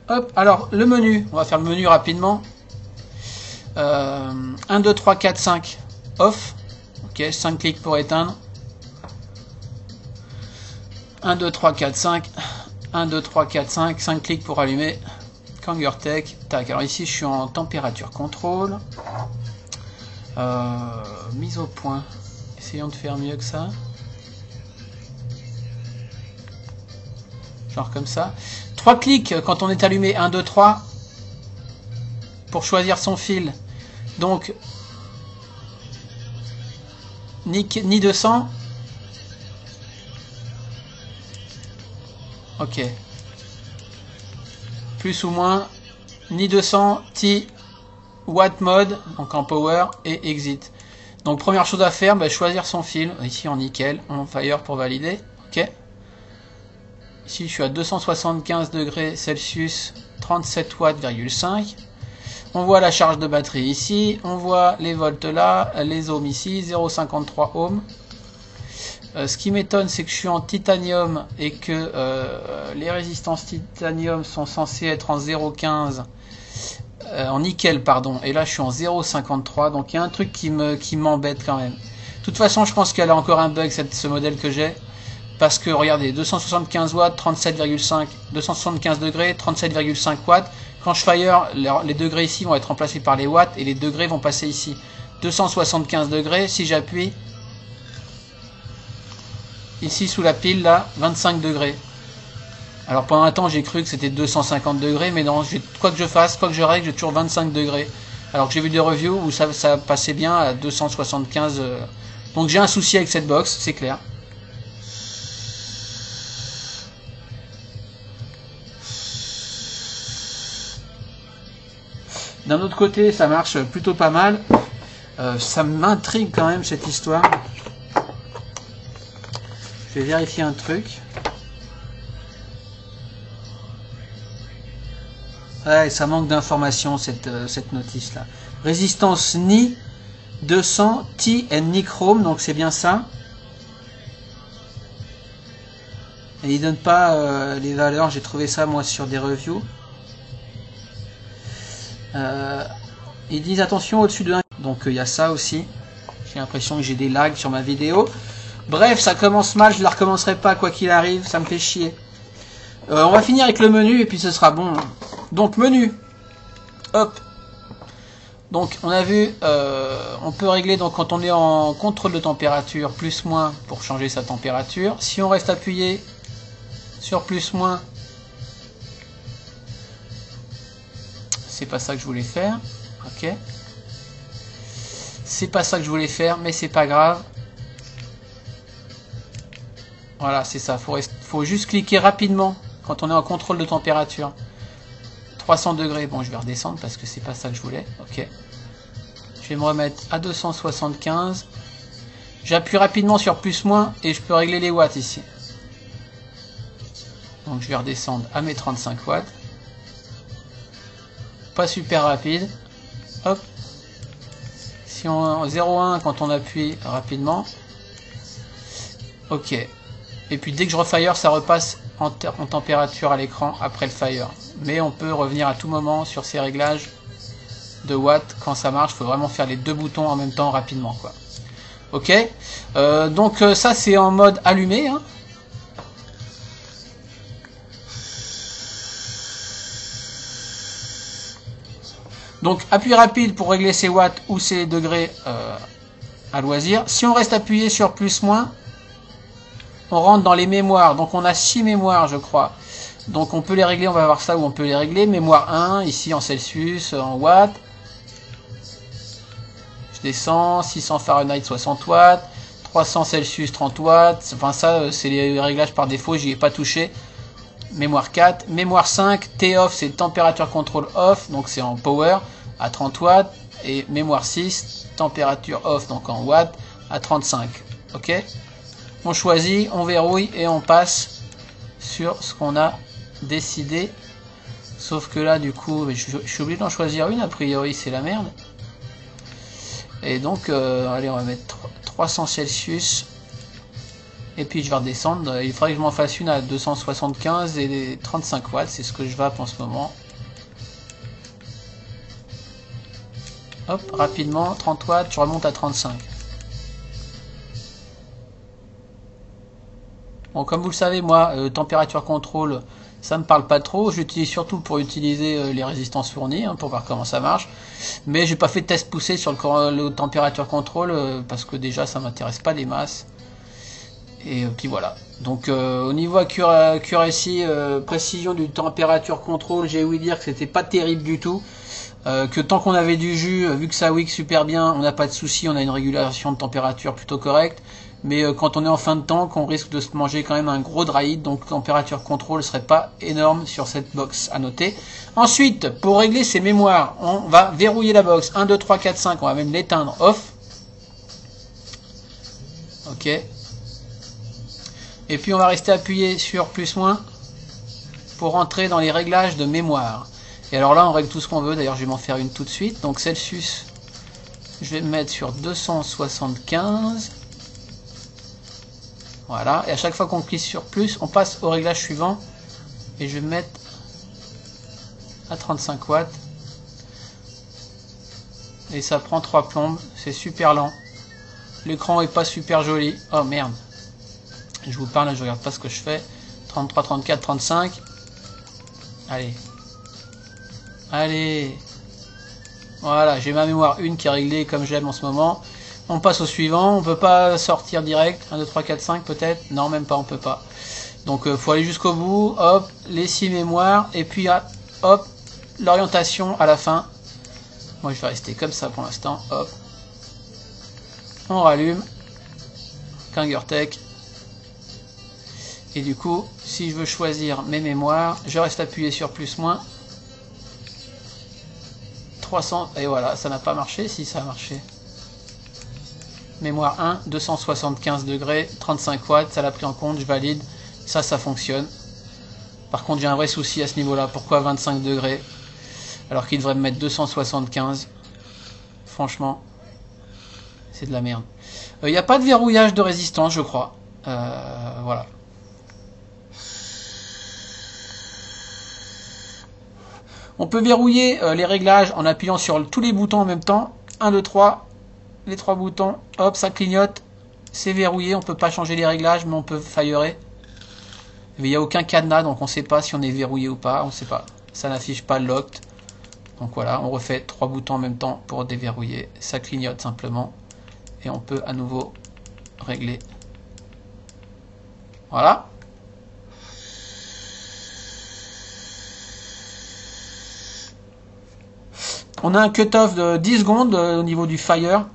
Hop, alors le menu, on va faire le menu rapidement. 1, 2, 3, 4, 5, off. Ok, 5 clics pour éteindre. 1, 2, 3, 4, 5. 1, 2, 3, 4, 5. 5 clics pour allumer. Kangertech. Tac, alors ici je suis en température contrôle. Mise au point. Essayons de faire mieux que ça. Genre comme ça. 3 clics quand on est allumé. 1, 2, 3. Pour choisir son fil. Donc, ni 200. Ok. Plus ou moins. Ni 200. T. Watt mode. Donc en power. Et exit. Donc première chose à faire, bah, choisir son fil. Ici en nickel. En fire pour valider. Ok. Ici je suis à 275 degrés Celsius. 37 watts,5. On voit la charge de batterie ici, on voit les volts là, les ohms ici, 0,53 ohms. Ce qui m'étonne, c'est que je suis en titanium et que les résistances titanium sont censées être en 0,15, en nickel pardon, et là je suis en 0,53, donc il y a un truc qui m'embête quand même. De toute façon, je pense qu'elle a encore un bug ce modèle que j'ai, parce que regardez, 275 watts, 37,5, 275 degrés, 37,5 watts. Quand je fire, les degrés ici vont être remplacés par les watts et les degrés vont passer ici. 275 degrés, si j'appuie, ici sous la pile, là, 25 degrés. Alors pendant un temps, j'ai cru que c'était 250 degrés, mais non, quoi que je fasse, quoi que je règle, j'ai toujours 25 degrés. Alors que j'ai vu des reviews où ça passait bien à 275. Donc j'ai un souci avec cette box, c'est clair. D'un autre côté, ça marche plutôt pas mal. Ça m'intrigue quand même cette histoire. Je vais vérifier un truc. Ouais, ça manque d'informations cette notice là. Résistance Ni 200 T and nichrome, donc c'est bien ça. Et il donne pas les valeurs. J'ai trouvé ça moi sur des reviews. Ils disent attention au-dessus de 1. Donc il y a ça aussi. J'ai l'impression que j'ai des lags sur ma vidéo. Bref, ça commence mal, je ne la recommencerai pas quoi qu'il arrive, ça me fait chier. On va finir avec le menu et puis ce sera bon. Donc menu. Hop. Donc on a vu, on peut régler donc quand on est en contrôle de température, plus moins pour changer sa température. Si on reste appuyé sur plus moins, c'est pas ça que je voulais faire. Ok. C'est pas ça que je voulais faire, mais c'est pas grave. Voilà, c'est ça. Faut juste cliquer rapidement quand on est en contrôle de température. 300 degrés. Bon, je vais redescendre parce que c'est pas ça que je voulais. Ok. Je vais me remettre à 275. J'appuie rapidement sur plus moins et je peux régler les watts ici. Donc je vais redescendre à mes 35 watts. Pas super rapide. Hop. Si on 0,1 quand on appuie rapidement. Ok. Et puis dès que je refire, ça repasse en température à l'écran après le fire. Mais on peut revenir à tout moment sur ces réglages de watts quand ça marche. Il faut vraiment faire les deux boutons en même temps rapidement, quoi. Ok. Donc ça c'est en mode allumé. Hein. Donc appui rapide pour régler ses watts ou ses degrés à loisir. Si on reste appuyé sur plus moins, on rentre dans les mémoires. Donc on a 6 mémoires je crois. Donc on peut les régler, on va voir ça où on peut les régler. Mémoire 1, ici en Celsius, en watts. Je descends, 600 Fahrenheit, 60 watts. 300 Celsius 30 watts, enfin ça c'est les réglages par défaut, j'y ai pas touché. Mémoire 4, mémoire 5, T off c'est température contrôle off, donc c'est en power à 30 watts, et mémoire 6, température off donc en watts à 35. Ok, on choisit, on verrouille et on passe sur ce qu'on a décidé. Sauf que là du coup je suis obligé d'en choisir une, a priori c'est la merde. Et donc allez, on va mettre 300 Celsius. Et puis je vais redescendre. Il faudrait que je m'en fasse une à 275 et 35 watts. C'est ce que je vape en ce moment. Hop, rapidement, 30 watts, je remonte à 35. Bon, comme vous le savez, moi, température contrôle, ça me parle pas trop. J'utilise surtout pour utiliser les résistances fournies, hein, pour voir comment ça marche. Mais j'ai pas fait de test poussé sur le température contrôle, parce que déjà, ça m'intéresse pas des masses. Et puis voilà. Donc au niveau accuracy, précision du température contrôle, j'ai ouï dire que c'était pas terrible du tout. Que tant qu'on avait du jus, vu que ça wick super bien, on n'a pas de souci, on a une régulation de température plutôt correcte. Mais quand on est en fin de tank, on risque de se manger quand même un gros dry heat, donc température contrôle serait pas énorme sur cette box à noter. Ensuite, pour régler ces mémoires, on va verrouiller la box 1, 2, 3, 4, 5, on va même l'éteindre off. Ok. Et puis on va rester appuyé sur plus-moins pour rentrer dans les réglages de mémoire. Et alors là on règle tout ce qu'on veut, d'ailleurs je vais m'en faire une tout de suite. Donc Celsius, je vais me mettre sur 275. Voilà, et à chaque fois qu'on clique sur plus, on passe au réglage suivant. Et je vais me mettre à 35 watts. Et ça prend 3 plombes, c'est super lent. L'écran est pas super joli. Oh merde. Je vous parle, je regarde pas ce que je fais. 33, 34, 35. Allez. Allez. Voilà, j'ai ma mémoire 1 qui est réglée comme j'aime en ce moment. On passe au suivant. On peut pas sortir direct. 1, 2, 3, 4, 5 peut-être. Non, même pas, on peut pas. Donc faut aller jusqu'au bout. Hop, les 6 mémoires. Et puis hop, l'orientation à la fin. Moi je vais rester comme ça pour l'instant. Hop. On rallume. KingerTech. Et du coup, si je veux choisir mes mémoires, je reste appuyé sur plus-moins. 300, et voilà, ça n'a pas marché. Si, ça a marché. Mémoire 1, 275 degrés, 35 watts, ça l'a pris en compte, je valide. Ça fonctionne. Par contre, j'ai un vrai souci à ce niveau-là. Pourquoi 25 degrés alors qu'il devrait me mettre 275? Franchement, c'est de la merde. Il n'y a pas de verrouillage de résistance, je crois. Voilà. On peut verrouiller les réglages en appuyant sur tous les boutons en même temps. 1, 2, 3. Les 3 boutons. Hop, ça clignote. C'est verrouillé. On ne peut pas changer les réglages, mais on peut firer. Mais il n'y a aucun cadenas, donc on ne sait pas si on est verrouillé ou pas. On ne sait pas. Ça n'affiche pas locked. Donc voilà, on refait 3 boutons en même temps pour déverrouiller. Ça clignote simplement. Et on peut à nouveau régler. Voilà. On a un cut-off de 10 secondes au niveau du fire.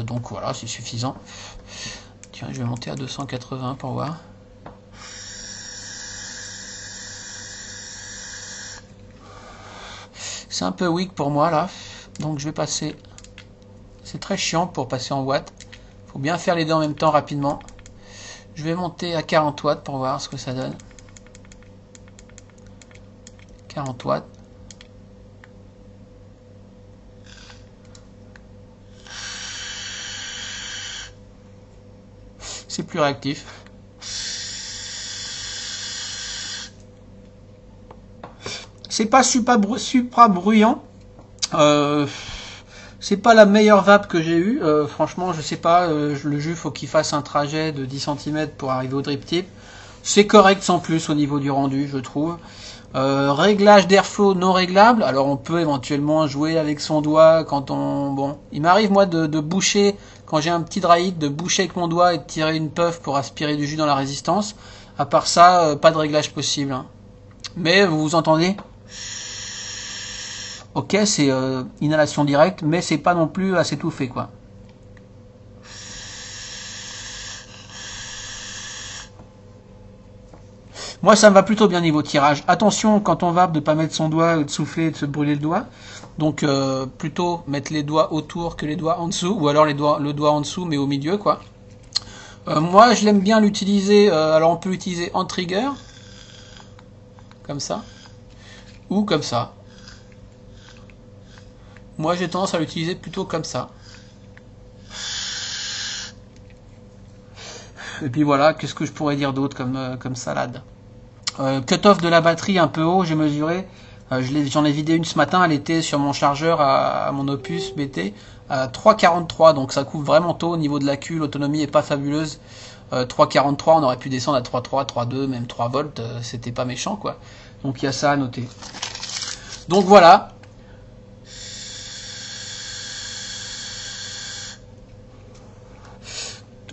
Donc voilà, c'est suffisant. Tiens, je vais monter à 280 pour voir. C'est un peu weak pour moi là. Donc je vais passer. C'est très chiant pour passer en watts. Faut bien faire les deux en même temps rapidement. Je vais monter à 40 watts pour voir ce que ça donne. 40 watts. C'est plus réactif. C'est pas super bruyant. C'est pas la meilleure vape que j'ai eue. Franchement, je sais pas. Le jus, faut qu'il fasse un trajet de 10 cm pour arriver au drip tip. C'est correct sans plus au niveau du rendu, je trouve. Réglage d'airflow non réglable. Alors on peut éventuellement jouer avec son doigt quand on... Bon, il m'arrive moi de boucher, quand j'ai un petit dry heat, de boucher avec mon doigt et de tirer une puff pour aspirer du jus dans la résistance. À part ça, pas de réglage possible. Hein. Mais vous entendez? Ok, c'est inhalation directe, mais c'est pas non plus à s'étouffer quoi. Moi, ça me va plutôt bien niveau tirage. Attention, quand on vape, de pas mettre son doigt, de souffler, de se brûler le doigt. Donc, plutôt mettre les doigts autour que les doigts en dessous, ou alors le doigt en dessous, mais au milieu, quoi. Moi, je l'aime bien l'utiliser. Alors, on peut l'utiliser en trigger, comme ça, ou comme ça. Moi, j'ai tendance à l'utiliser plutôt comme ça. Et puis voilà, qu'est-ce que je pourrais dire d'autre comme salade. Cut-off de la batterie un peu haut, j'ai mesuré. J'en ai vidé une ce matin, elle était sur mon chargeur à mon Opus BT à 3,43, donc ça couvre vraiment tôt au niveau de la Q, l'autonomie est pas fabuleuse. 3,43, on aurait pu descendre à 3,3, 3,2, même 3 volts, c'était pas méchant quoi. Donc il y a ça à noter. Donc voilà.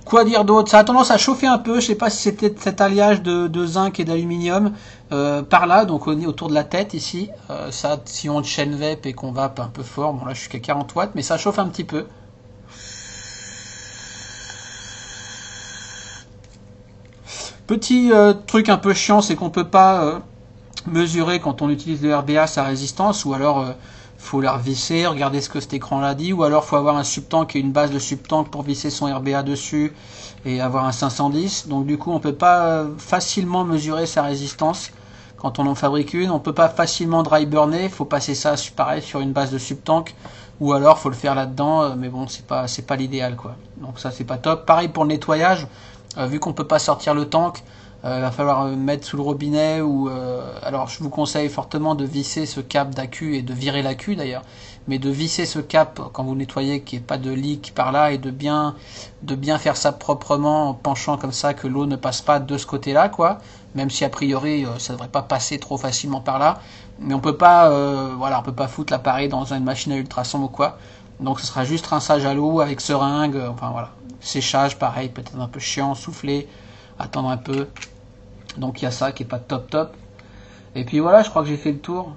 Quoi dire d'autre? Ça a tendance à chauffer un peu, je sais pas si c'était cet alliage de zinc et d'aluminium par là, donc autour de la tête ici. Ça, si on chaîne vape et qu'on vape un peu fort, bon là je suis qu'à 40 watts, mais ça chauffe un petit peu. Petit truc un peu chiant, c'est qu'on peut pas mesurer quand on utilise le RBA sa résistance, ou alors faut la revisser, regarder ce que cet écran là dit, ou alors faut avoir un subtank et une base de subtank pour visser son RBA dessus et avoir un 510. Donc du coup on peut pas facilement mesurer sa résistance quand on en fabrique une, on peut pas facilement dry burner, faut passer ça pareil sur une base de subtank, ou alors faut le faire là-dedans, mais bon c'est pas l'idéal quoi. Donc ça c'est pas top. Pareil pour le nettoyage, vu qu'on peut pas sortir le tank, il va falloir mettre sous le robinet ou alors je vous conseille fortement de visser ce cap d'accu et de virer l'accu d'ailleurs, mais de visser ce cap quand vous nettoyez, qu'il n'y ait pas de leak par là, et de bien faire ça proprement en penchant comme ça que l'eau ne passe pas de ce côté là quoi, même si a priori ça devrait pas passer trop facilement par là, mais on peut pas voilà, on peut pas foutre l'appareil dans une machine à ultrasons ou quoi, donc ce sera juste rinçage à l'eau avec seringue, enfin voilà, séchage pareil, peut-être un peu chiant, souffler, attendre un peu. Donc il y a ça qui est pas top. Et puis voilà, je crois que j'ai fait le tour.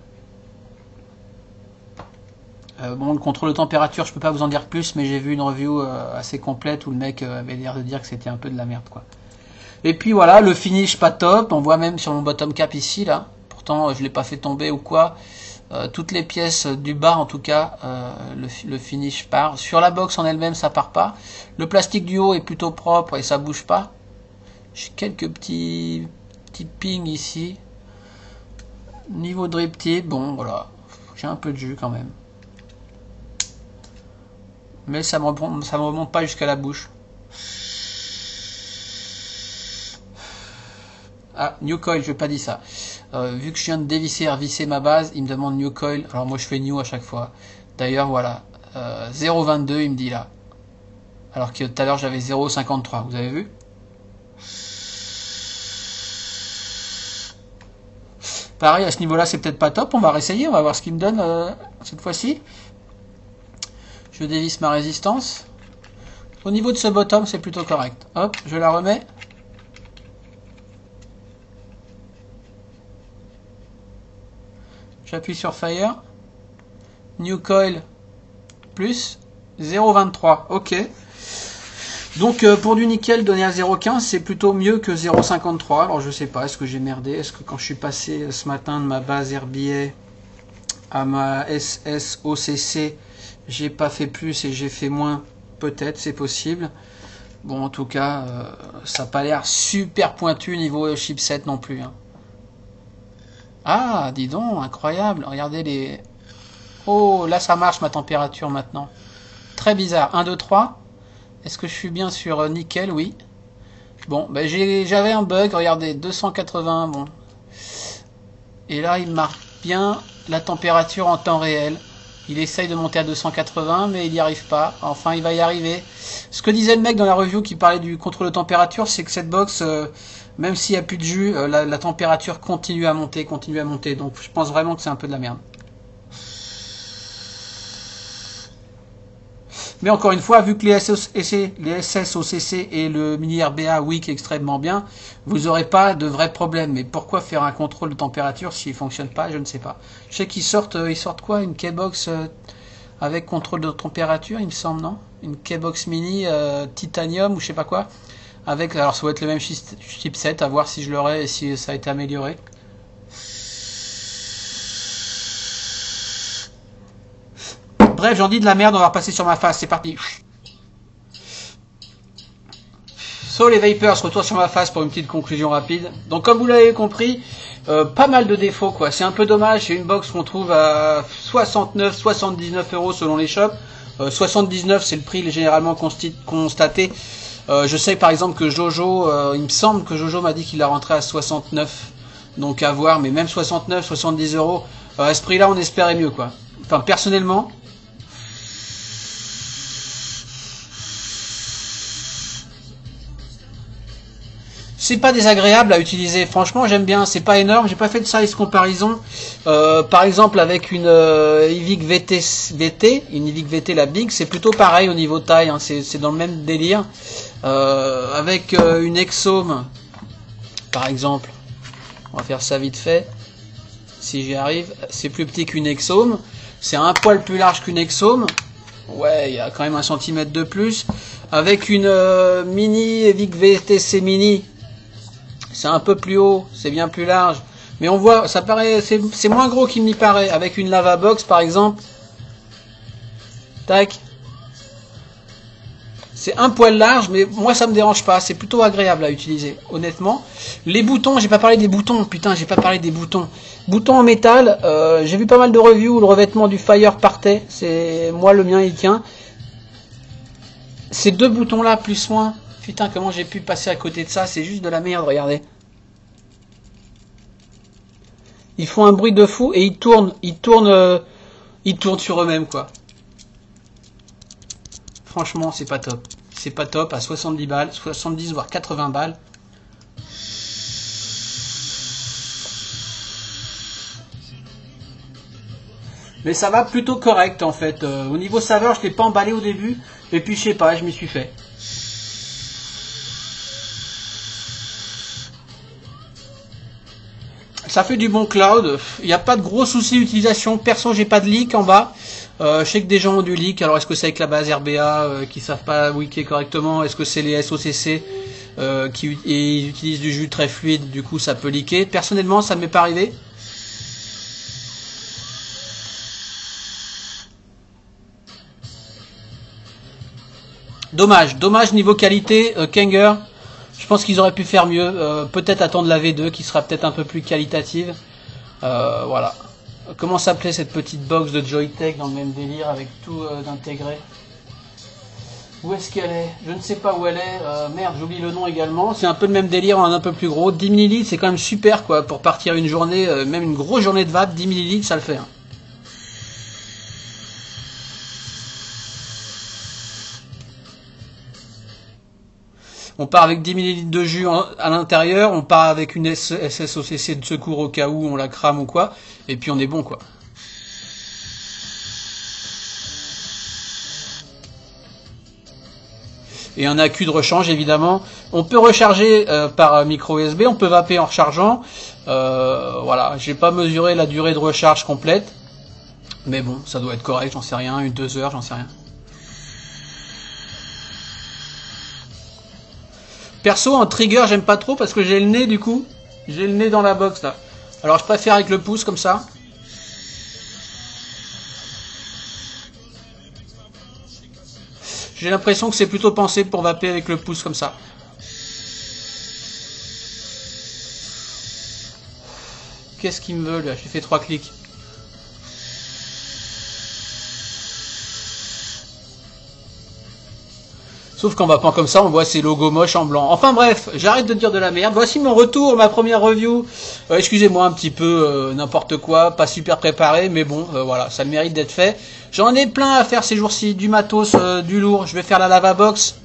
Bon, le contrôle de température, je peux pas vous en dire plus, mais j'ai vu une review assez complète où le mec avait l'air de dire que c'était un peu de la merde quoi. Et puis voilà, le finish pas top, on voit même sur mon bottom cap ici là. Pourtant je l'ai pas fait tomber ou quoi. Toutes les pièces du bas en tout cas, le finish part. Sur la box en elle-même ça part pas. Le plastique du haut est plutôt propre et ça bouge pas. J'ai quelques petits ping ici. Niveau drip tip, bon voilà, j'ai un peu de jus quand même. Mais ça me remonte pas jusqu'à la bouche. Ah, new coil, je n'ai pas dit ça. Vu que je viens de dévisser et revisser ma base, il me demande new coil. Alors moi je fais new à chaque fois. D'ailleurs voilà, 0,22 il me dit là. Alors que tout à l'heure j'avais 0,53, vous avez vu? Pareil, à ce niveau-là, c'est peut-être pas top. On va réessayer, on va voir ce qu'il me donne cette fois-ci. Je dévisse ma résistance. Au niveau de ce bottom, c'est plutôt correct. Hop, je la remets. J'appuie sur Fire. New Coil plus 0,23. Ok. Donc pour du nickel donné à 0,15 c'est plutôt mieux que 0,53. Alors je sais pas, est-ce que j'ai merdé? Est-ce que quand je suis passé ce matin de ma base RBA à ma SSOCC, j'ai pas fait plus et j'ai fait moins? Peut-être, c'est possible. Bon en tout cas, ça n'a pas l'air super pointu niveau chipset non plus. Hein. Ah, dis donc, incroyable. Regardez les... Oh, là ça marche ma température maintenant. Très bizarre. 1, 2, 3. Est-ce que je suis bien sur nickel? Oui. Bon, ben j'avais un bug, regardez, 280, bon. Et là, il marque bien la température en temps réel. Il essaye de monter à 280, mais il n'y arrive pas. Enfin, il va y arriver. Ce que disait le mec dans la review qui parlait du contrôle de température, c'est que cette box, même s'il n'y a plus de jus, la température continue à monter. Donc, je pense vraiment que c'est un peu de la merde. Mais encore une fois, vu que les SSOCC et le mini RBA weak extrêmement bien, vous n'aurez pas de vrais problèmes. Mais pourquoi faire un contrôle de température s'il ne fonctionne pas? Je ne sais pas. Je sais qu'ils sortent quoi? Une Keybox avec contrôle de température, il me semble, non? Une Keybox mini titanium ou je sais pas quoi, Avec, alors ça doit être le même chipset, à voir si je l'aurai et si ça a été amélioré. Bref, j'en dis de la merde, on va repasser sur ma face, c'est parti. So les Vapers, retour sur ma face pour une petite conclusion rapide. Donc comme vous l'avez compris, pas mal de défauts quoi. C'est un peu dommage, c'est une box qu'on trouve à 69, 79 € selon les shops. 79 c'est le prix généralement constaté. Je sais par exemple que Jojo, il me semble que Jojo m'a dit qu'il a rentré à 69. Donc à voir, mais même 69, 70 €, à ce prix là on espérait mieux quoi. Enfin personnellement. C'est pas désagréable à utiliser, franchement j'aime bien, c'est pas énorme, j'ai pas fait de size comparaison. Par exemple avec une Evic VT, une Evic VT la Big, c'est plutôt pareil au niveau taille, hein, c'est dans le même délire. Avec une Exome, par exemple, on va faire ça vite fait, si j'y arrive, c'est plus petit qu'une Exome, c'est un poil plus large qu'une Exome, ouais il y a quand même 1 cm de plus. Avec une mini Evic VTC Mini, c'est un peu plus haut, c'est bien plus large. Mais on voit, ça paraît, c'est moins gros qu'il n'y paraît. Avec une Lavabox par exemple, tac, c'est un poil large, mais moi ça me dérange pas. C'est plutôt agréable à utiliser, honnêtement. Les boutons, j'ai pas parlé des boutons, putain, j'ai pas parlé des boutons. Boutons en métal, j'ai vu pas mal de reviews où le revêtement du Fire partait. C'est moi le mien il tient. Ces deux boutons là plus moins. Putain, comment j'ai pu passer à côté de ça, c'est juste de la merde, regardez. Ils font un bruit de fou et ils tournent sur eux-mêmes, quoi. Franchement, c'est pas top. C'est pas top à 70 balles, 70 voire 80 balles. Mais ça va plutôt correct en fait. Au niveau saveur, je l'ai pas emballé au début. Et puis je sais pas, je m'y suis fait. Ça fait du bon cloud, il n'y a pas de gros soucis d'utilisation, perso j'ai pas de leak en bas, je sais que des gens ont du leak, alors est-ce que c'est avec la base RBA qui savent pas wicker correctement, est-ce que c'est les SOCC qui utilisent du jus très fluide, du coup ça peut leaker, personnellement ça ne m'est pas arrivé. Dommage niveau qualité, Kanger. Je pense qu'ils auraient pu faire mieux, peut-être attendre la V2 qui sera peut-être un peu plus qualitative. Voilà. Comment s'appelait cette petite box de Joytech dans le même délire avec tout intégré? Où est-ce qu'elle est? Je ne sais pas où elle est. Merde, j'oublie le nom également. C'est un peu le même délire, en un peu plus gros. 10 ml, c'est quand même super quoi pour partir une journée, même une grosse journée de vape. 10 ml, ça le fait. Hein. On part avec 10 ml de jus à l'intérieur, on part avec une SSOCC de secours au cas où on la crame ou quoi, et puis on est bon quoi. Et un accu de rechange évidemment. On peut recharger par micro USB, on peut vaper en rechargeant. Voilà, j'ai pas mesuré la durée de recharge complète, mais bon, ça doit être correct, j'en sais rien, 2 heures, j'en sais rien. Perso, en trigger, j'aime pas trop parce que j'ai le nez du coup. J'ai le nez dans la box là. Alors je préfère avec le pouce comme ça. J'ai l'impression que c'est plutôt pensé pour vaper avec le pouce comme ça. Qu'est-ce qu'il me veut là? J'ai fait 3 clics. Sauf qu'en vapant comme ça, on voit ces logos moches en blanc. Enfin bref, j'arrête de dire de la merde. Voici mon retour, ma première review. Excusez-moi un petit peu, n'importe quoi, pas super préparé, mais bon, voilà, ça mérite d'être fait. J'en ai plein à faire ces jours-ci, du matos, du lourd. Je vais faire la Lavabox,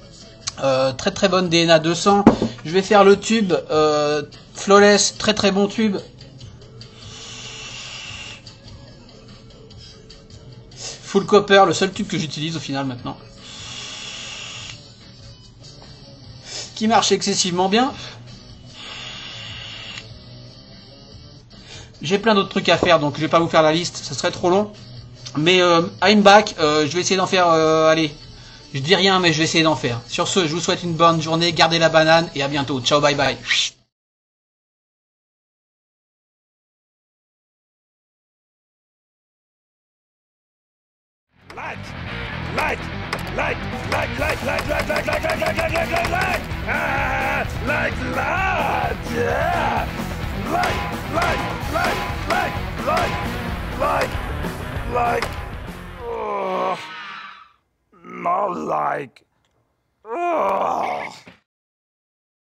très très bonne DNA 200. Je vais faire le tube, Flawless, très très bon tube. Full copper, le seul tube que j'utilise au final maintenant. Qui marche excessivement bien. J'ai plein d'autres trucs à faire, donc je vais pas vous faire la liste, ça serait trop long. Mais I'm back, je vais essayer d'en faire, allez, Je dis rien, mais je vais essayer d'en faire. Sur ce, je vous souhaite une bonne journée, gardez la banane et à bientôt. Ciao, bye bye. Like, like, like, like, like, like, like, like, like, like, like, like, like, like, like, ah, like, yeah, like, oh, not like, oh.